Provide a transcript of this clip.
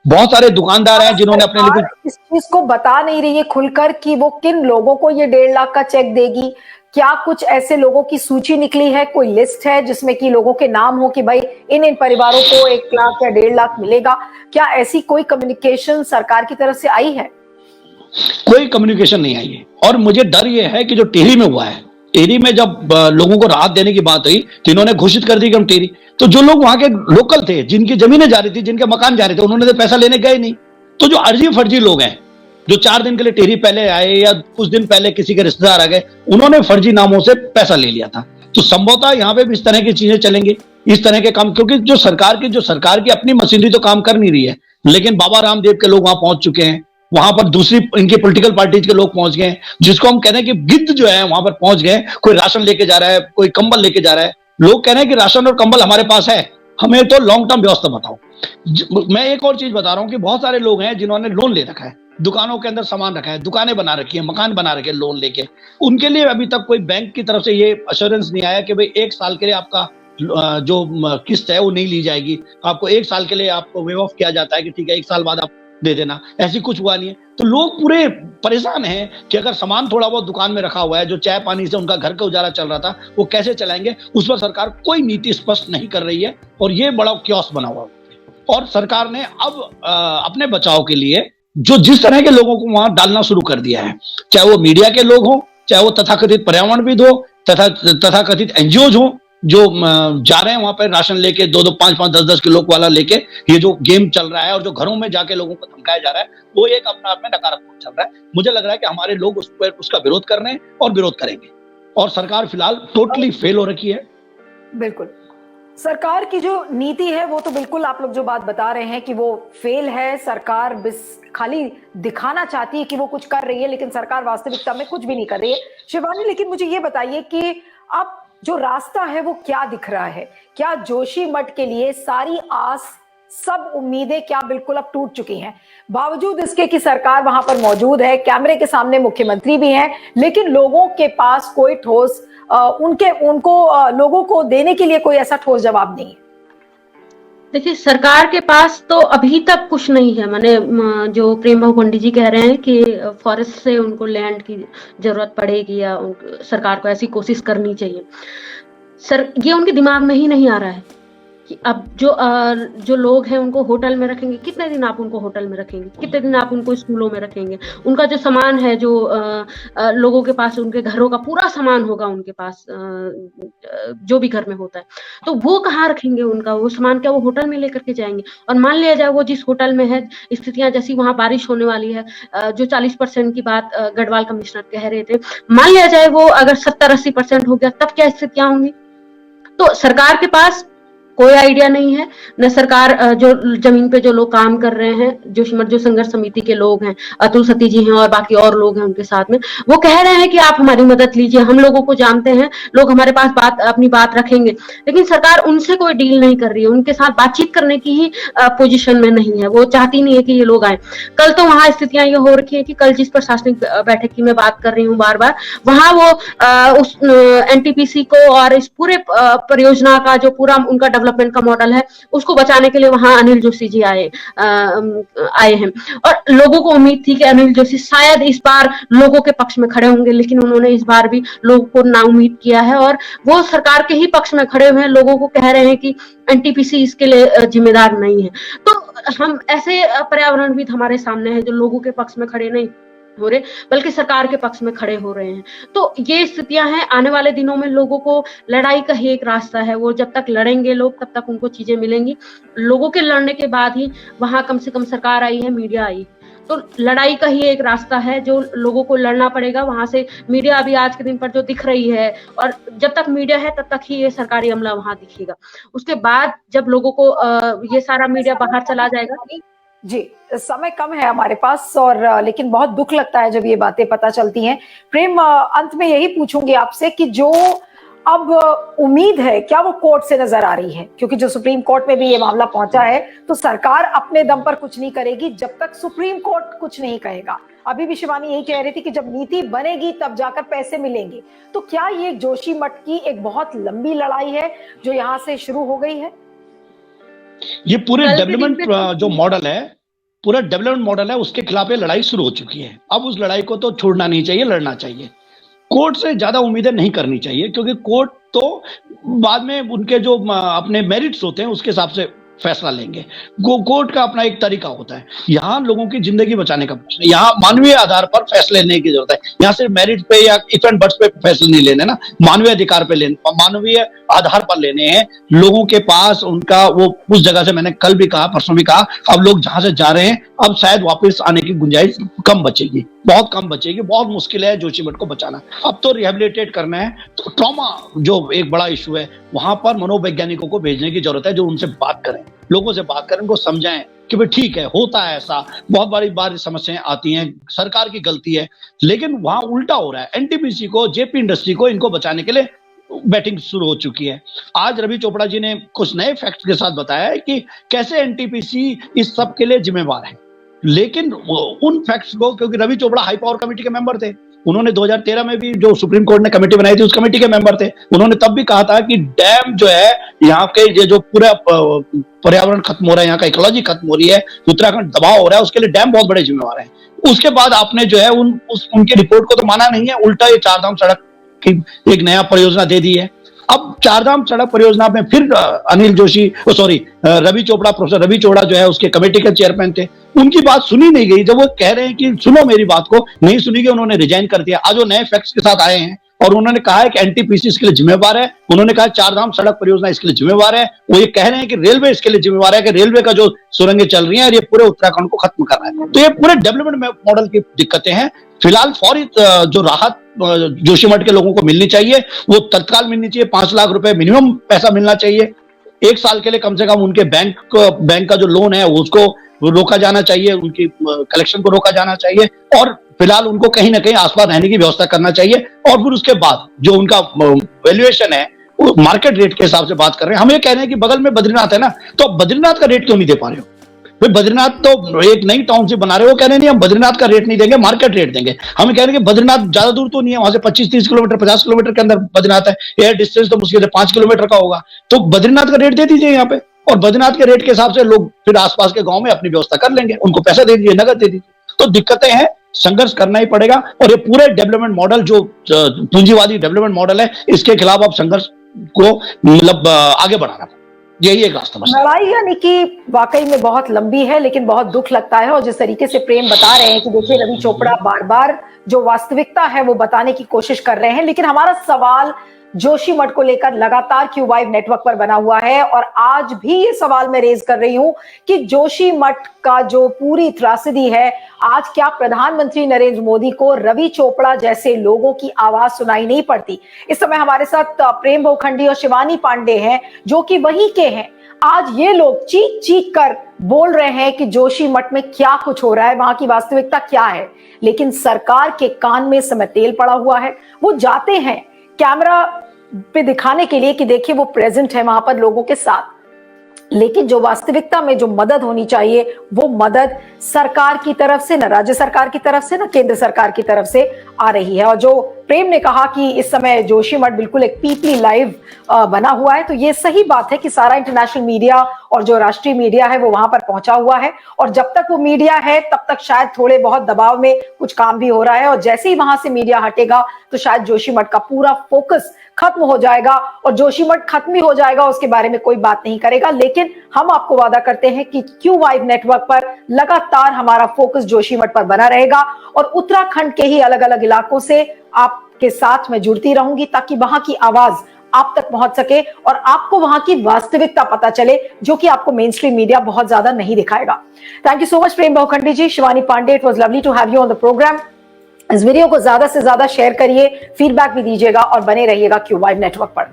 बहुत सारे दुकानदार हैं जिन्होंने अपने लिए सरकार इस चीज को बता नहीं रही है खुलकर कि वो किन लोगों को ये 1.5 लाख का चेक देगी। क्या कुछ ऐसे लोगों की सूची निकली है, कोई लिस्ट है जिसमें कि लोगों के नाम हो कि भाई इन इन परिवारों को 1 लाख या 1.5 लाख मिलेगा? क्या ऐसी कोई कम्युनिकेशन सरकार की तरफ से आई है? कोई कम्युनिकेशन नहीं आई है। और मुझे डर यह है कि जो टिहरी में हुआ है, टिहरी में जब लोगों को राहत देने की बात हुई तो इन्होंने घोषित कर दी कि हम टिहरी, तो जो लोग वहां के लोकल थे, जिनकी जमीनें जा रही थी, जिनके मकान जा रहे थे, उन्होंने तो पैसा लेने गए नहीं। तो जो अर्जी फर्जी लोग हैं, जो 4 दिन के लिए टिहरी पहले आए या कुछ दिन पहले किसी के रिश्तेदार आ गए, उन्होंने फर्जी नामों से पैसा ले लिया था। तो संभवतः यहाँ पे भी इस तरह की चीजें चलेंगी, इस तरह के काम, क्योंकि जो सरकार की अपनी मशीनरी तो काम कर नहीं रही है, लेकिन बाबा रामदेव के लोग वहां पहुंच चुके हैं, वहां पर दूसरी इनकी पॉलिटिकल पार्टीज के लोग पहुंच गए, जिसको हम कह रहे हैं कि गिद्ध जो है वहां पर पहुंच गए। कोई राशन लेके जा रहा है, कोई कंबल लेके जा रहा है। लोग कह रहे हैं कि राशन और कंबल हमारे पास है, हमें तो लॉन्ग टर्म व्यवस्था बताओ। मैं एक और चीज बता रहा हूं कि बहुत सारे लोग हैं जिन्होंने लोन ले रखा है, दुकानों के अंदर सामान रखा है, दुकानें बना रखी है, मकान बना रखे लोन लेके। उनके लिए अभी तक कोई बैंक की तरफ से ये अश्योरेंस नहीं आया कि भाई 1 साल के लिए आपका जो किस्त है वो नहीं ली जाएगी, आपको 1 साल के लिए आपको वेव ऑफ किया जाता है कि ठीक है 1 साल बाद आप दे देना। ऐसी कुछ हुआ नहीं है। तो लोग पूरे परेशान हैं कि अगर सामान थोड़ा बहुत दुकान में रखा हुआ है, जो चाय पानी से उनका घर का गुजारा चल रहा था, वो कैसे चलाएंगे, उस पर सरकार कोई नीति स्पष्ट नहीं कर रही है। और ये बड़ा क्योस बना हुआ है। और सरकार ने अब अपने बचाव के लिए जो जिस तरह के लोगों को वहां डालना शुरू कर दिया है, चाहे वो मीडिया के लोग हों, चाहे वो तथाकथित पर्यावरणविद हो, तथाकथित एनजीओ हो, जो जा रहे हैं वहां पर राशन लेके 2-2, 5-5, 10-10 किलो वाला लेके, ये जो गेम चल रहा है और जो घरों में जाके लोगों को धमकाया जा रहा है, वो एक अपने आप में नकारात्मक चल रहा है। मुझे लग रहा है कि हमारे लोग उस पर उसका विरोध कर रहे हैं और विरोध करेंगे। और सरकार फिलहाल टोटली फेल हो रखी है। बिल्कुल, सरकार की जो नीति है वो तो बिल्कुल आप लोग जो बात बता रहे हैं कि वो फेल है। सरकार बस खाली दिखाना चाहती है कि वो कुछ कर रही है, लेकिन सरकार वास्तविकता में कुछ भी नहीं कर रही है। शिवानी, लेकिन मुझे ये बताइए कि अब जो रास्ता है वो क्या दिख रहा है? क्या जोशीमठ के लिए सारी आस, सब उम्मीदें क्या बिल्कुल अब टूट चुकी हैं? बावजूद इसके कि सरकार वहां पर मौजूद है, कैमरे के सामने मुख्यमंत्री भी हैं, लेकिन लोगों के पास कोई ठोस लोगों को देने के लिए कोई ऐसा ठोस जवाब नहीं है। देखिए, सरकार के पास तो अभी तक कुछ नहीं है। माने जो प्रेम बाबू पंडित जी कह रहे हैं कि फॉरेस्ट से उनको लैंड की जरूरत पड़ेगी या सरकार को ऐसी कोशिश करनी चाहिए, ये उनके दिमाग में ही नहीं आ रहा है कि अब जो लोग हैं उनको होटल में रखेंगे, कितने दिन आप उनको होटल में रखेंगे, कितने दिन आप उनको स्कूलों में रखेंगे। उनका जो सामान है, जो लोगों के पास उनके घरों का पूरा सामान होगा उनके पास, जो भी घर में होता है, तो वो कहाँ रखेंगे उनका वो सामान? क्या वो होटल में लेकर के जाएंगे? और मान लिया जाए वो जिस होटल में है, स्थितियां जैसी वहां बारिश होने वाली है, जो 40% की बात गढ़वाल कमिश्नर कह रहे थे, मान लिया जाए वो अगर 70-80% हो गया, तब क्या स्थितियां होंगी? तो सरकार के पास कोई आइडिया नहीं है। न सरकार जो जमीन पे जो लोग काम कर रहे हैं, जो संघर्ष समिति के लोग हैं, अतुल सती जी हैं और बाकी और लोग हैं उनके साथ में, वो कह रहे हैं कि आप हमारी मदद लीजिए, हम लोगों को जानते हैं, लोग हमारे पास अपनी बात रखेंगे। लेकिन सरकार उनसे कोई डील नहीं कर रही है, उनके साथ बातचीत करने की ही पोजीशन में नहीं है। वो चाहती नहीं है कि ये लोग आए। कल तो वहां स्थितियां ये हो रखी है कि कल जिस प्रशासनिक बैठक की मैं बात कर रही हूँ बार बार, वहां वो उस एनटीपीसी को और इस पूरे परियोजना का जो पूरा उनका डेवलपमेंट का मॉडल है, उसको बचाने के लिए वहां अनिल जोशी जी आए हैं। और लोगों को उम्मीद थी कि अनिल जोशी शायद इस बार लोगों के पक्ष में खड़े होंगे, लेकिन उन्होंने इस बार भी लोगों को नाउम्मीद किया है और वो सरकार के ही पक्ष में खड़े हुए हैं। लोगों को कह रहे हैं कि एनटीपीसी इसके लिए जिम्मेदार नहीं है। तो हम ऐसे पर्यावरणविद हमारे सामने हैं जो लोगों के पक्ष में खड़े नहीं हो रहे, बल्कि सरकार के पक्ष में खड़े हो रहे हैं। तो ये स्थितियां हैं। आने वाले दिनों में लोगों को लड़ाई का ही एक रास्ता है, वो जब तक लड़ेंगे लोग तब तक उनको चीजें मिलेंगी। लोगों के लड़ने के बाद ही वहां कम से कम सरकार आई है, मीडिया आई है। तो लड़ाई का ही एक रास्ता है जो लोगों को लड़ना पड़ेगा। वहां से मीडिया अभी आज के दिन पर जो दिख रही है, और जब तक मीडिया है तब तक ही ये सरकारी अमला वहां दिखेगा। उसके बाद जब लोगों को ये सारा मीडिया बाहर चला जाएगा। जी, समय कम है हमारे पास, और लेकिन बहुत दुख लगता है जब ये बातें पता चलती हैं। प्रेम, अंत में यही पूछूंगी आपसे कि जो अब उम्मीद है, क्या वो कोर्ट से नजर आ रही है? क्योंकि जो सुप्रीम कोर्ट में भी ये मामला पहुंचा है, तो सरकार अपने दम पर कुछ नहीं करेगी जब तक सुप्रीम कोर्ट कुछ नहीं कहेगा। अभी भी शिवानी यही कह रही थी कि जब नीति बनेगी तब जाकर पैसे मिलेंगे। तो क्या ये जोशीमठ की एक बहुत लंबी लड़ाई है जो यहाँ से शुरू हो गई है? ये पूरे डेवलपमेंट जो मॉडल है, पूरा डेवलपमेंट मॉडल है, उसके खिलाफ ये लड़ाई शुरू हो चुकी है। अब उस लड़ाई को तो छोड़ना नहीं चाहिए, लड़ना चाहिए। कोर्ट से ज्यादा उम्मीदें नहीं करनी चाहिए, क्योंकि कोर्ट तो बाद में उनके जो अपने मेरिट्स होते हैं उसके हिसाब से फैसला लेंगे। कोर्ट का अपना एक तरीका होता है। यहाँ लोगों की जिंदगी बचाने का प्रश्न है, यहाँ मानवीय आधार पर फैसले लेने की जरूरत है। यहाँ सिर्फ मेरिट पे या इफ एंड बट्स पे फैसले नहीं लेने ना, मानवीय अधिकार पे लेने, मानवीय आधार पर लेने हैं। लोगों के पास उनका वो उस जगह से, मैंने कल भी कहा, परसों भी कहा, अब लोग जहां से जा रहे हैं अब शायद वापस आने की गुंजाइश कम बचेगी, बहुत कम बचेगी। बहुत मुश्किल है जोशीमठ को बचाना। अब तो रिहेबिलिटेट करना है। तो ट्रॉमा जो एक बड़ा इशू है, वहां पर मनोवैज्ञानिकों को भेजने की जरूरत है, जो उनसे बात करें, लोगों से बात करें, उनको समझाएं कि भाई ठीक है, होता है ऐसा, बहुत बड़ी बार समस्याएं आती हैं, सरकार की गलती है। लेकिन वहां उल्टा हो रहा है। एनटीपीसी को, जेपी इंडस्ट्री को, इनको बचाने के लिए बैटिंग शुरू हो चुकी है। आज रवि चोपड़ा जी ने कुछ नए फैक्ट्स के साथ बताया है कि कैसे एनटीपीसी इस सब के लिए जिम्मेवार है। लेकिन उन फैक्ट्स को, क्योंकि Ravi Chopra high power committee के मेंबर थे, उन्होंने 2013 में भी जो सुप्रीम कोर्ट ने कमेटी बनाई थी उस कमेटी के मेंबर थे। उन्होंने तब भी कहा था कि डैम जो है, यहाँ के ये जो पूरा पर्यावरण खत्म हो रहा है, यहाँ का इकोलॉजी खत्म हो रही है, उत्तराखंड दबाव हो रहा है, उसके लिए डैम बहुत बड़े जिम्मेवार है। उसके बाद आपने जो है उनकी रिपोर्ट को तो माना नहीं है, उल्टा ये चारधाम सड़क की एक नया परियोजना दे दी है। अब चारधाम सड़क परियोजना में फिर रवि चोपड़ा, प्रोफेसर रवि चोपड़ा जो है उसके कमेटी के चेयरमैन थे, उनकी बात सुनी नहीं गई। जब वो कह रहे हैं कि सुनो मेरी बात को, नहीं सुनी गई, उन्होंने रिजाइन कर दिया। आज वो नए फैक्ट्स के साथ आए हैं और उन्होंने कहा है कि एनटीपीसी इसके लिए जिम्मेवार है। उन्होंने कहा चारधाम सड़क परियोजना इसके लिए जिम्मेवार है। वो ये कह रहे हैं कि रेलवे इसके लिए जिम्मेवार है, कि रेलवे का जो सुरंगें चल रही हैं और ये पूरे उत्तराखंड को खत्म कर रहा है। तो ये पूरे डेवलपमेंट मॉडल की दिक्कतें हैं। फिलहाल फौरी जो राहत जोशीमठ के लोगों को मिलनी चाहिए, वो तत्काल मिलनी चाहिए। 5 लाख रुपए मिनिमम पैसा मिलना चाहिए। 1 साल के लिए कम से कम उनके बैंक का जो लोन है उसको रोका जाना चाहिए, उनकी कलेक्शन को रोका जाना चाहिए, और फिलहाल उनको कहीं ना कहीं आसपास रहने की व्यवस्था करना चाहिए। और फिर उसके बाद जो उनका वैल्यूएशन है वो मार्केट रेट के हिसाब से बात कर रहे हैं। हम ये कह रहे हैं कि बगल में बद्रीनाथ है ना, तो बद्रीनाथ का रेट क्यों नहीं दे पा रहे हो? बद्रीनाथ तो एक नई टाउनशिप बना रहे हो, कह रहे नहीं हम बद्रीनाथ का रेट नहीं देंगे, मार्केट रेट देंगे। हम कह रहे हैं कि बद्रीनाथ ज्यादा दूर तो नहीं है, वहां से 25-30 किलोमीटर, 50 किलोमीटर के अंदर बद्रीनाथ है। एयर डिस्टेंस तो मुश्किल से 5 किलोमीटर का होगा, तो बद्रीनाथ का रेट दे दीजिए यहाँ पे, और बद्रीनाथ के रेट के हिसाब से लोग फिर आसपास के गांव में अपनी व्यवस्था कर लेंगे। उनको पैसा दे दीजिए, नगद दे दीजिए। तो दिक्कतें हैं, संघर्ष करना ही पड़ेगा। और ये पूरे डेवलपमेंट मॉडल जो पूंजीवादी डेवलपमेंट मॉडल है, इसके खिलाफ अब संघर्ष को मतलब आगे बढ़ाना, यही एक रास्ता। लड़ाई यानी कि वाकई में बहुत लंबी है, लेकिन बहुत दुख लगता है। और जिस तरीके से प्रेम बता रहे हैं कि देखिए रवि चोपड़ा बार बार जो वास्तविकता है वो बताने की कोशिश कर रहे हैं, लेकिन हमारा सवाल जोशीमठ को लेकर लगातार Q5 नेटवर्क पर बना हुआ है। और आज भी ये सवाल मैं रेज कर रही हूं कि जोशीमठ का जो पूरी त्रासदी है, आज क्या प्रधानमंत्री नरेंद्र मोदी को रवि चोपड़ा जैसे लोगों की आवाज सुनाई नहीं पड़ती? इस समय हमारे साथ प्रेम बहुखंडी और शिवानी पांडे हैं, जो कि वहीं के हैं। आज ये लोग चीख चीख कर बोल रहे हैं कि जोशीमठ में क्या कुछ हो रहा है, वहां की वास्तविकता क्या है। लेकिन सरकार के कान में समय तेल पड़ा हुआ है। वो जाते हैं कैमरा पे दिखाने के लिए कि देखिए वो प्रेजेंट है वहां पर लोगों के साथ, लेकिन जो वास्तविकता में जो मदद होनी चाहिए वो मदद सरकार की तरफ से, न राज्य सरकार की तरफ से, न केंद्र सरकार की तरफ से आ रही है। और जो प्रेम ने कहा कि इस समय जोशीमठ बिल्कुल एक पीपली लाइव बना हुआ है, तो ये सही बात है कि सारा इंटरनेशनल मीडिया और जो राष्ट्रीय मीडिया है वो वहां पर पहुंचा हुआ है। और जब तक वो मीडिया है तब तक शायद थोड़े बहुत दबाव में कुछ काम भी हो रहा है, और जैसे ही वहां से मीडिया हटेगा तो शायद जोशीमठ का पूरा फोकस खत्म हो जाएगा। और जोशीमठ खत्म ही हो जाएगा, उसके बारे में कोई बात नहीं करेगा। लेकिन हम आपको वादा करते हैं कि Q5 नेटवर्क पर लगातार हमारा फोकस जोशीमठ पर बना रहेगा, और उत्तराखंड के ही अलग अलग इलाकों से आपके साथ मैं जुड़ती रहूंगी, ताकि वहां की आवाज आप तक पहुंच सके और आपको वहां की वास्तविकता पता चले, जो कि आपको मेन स्ट्रीम मीडिया बहुत ज्यादा नहीं दिखाएगा। Thank you so much Prem Bahukhandi ji, Shivani Pandey, it was lovely to have you on the programme. इस वीडियो को ज्यादा से ज्यादा शेयर करिए, फीडबैक भी दीजिएगा और बने रहिएगा Q5 नेटवर्क पर।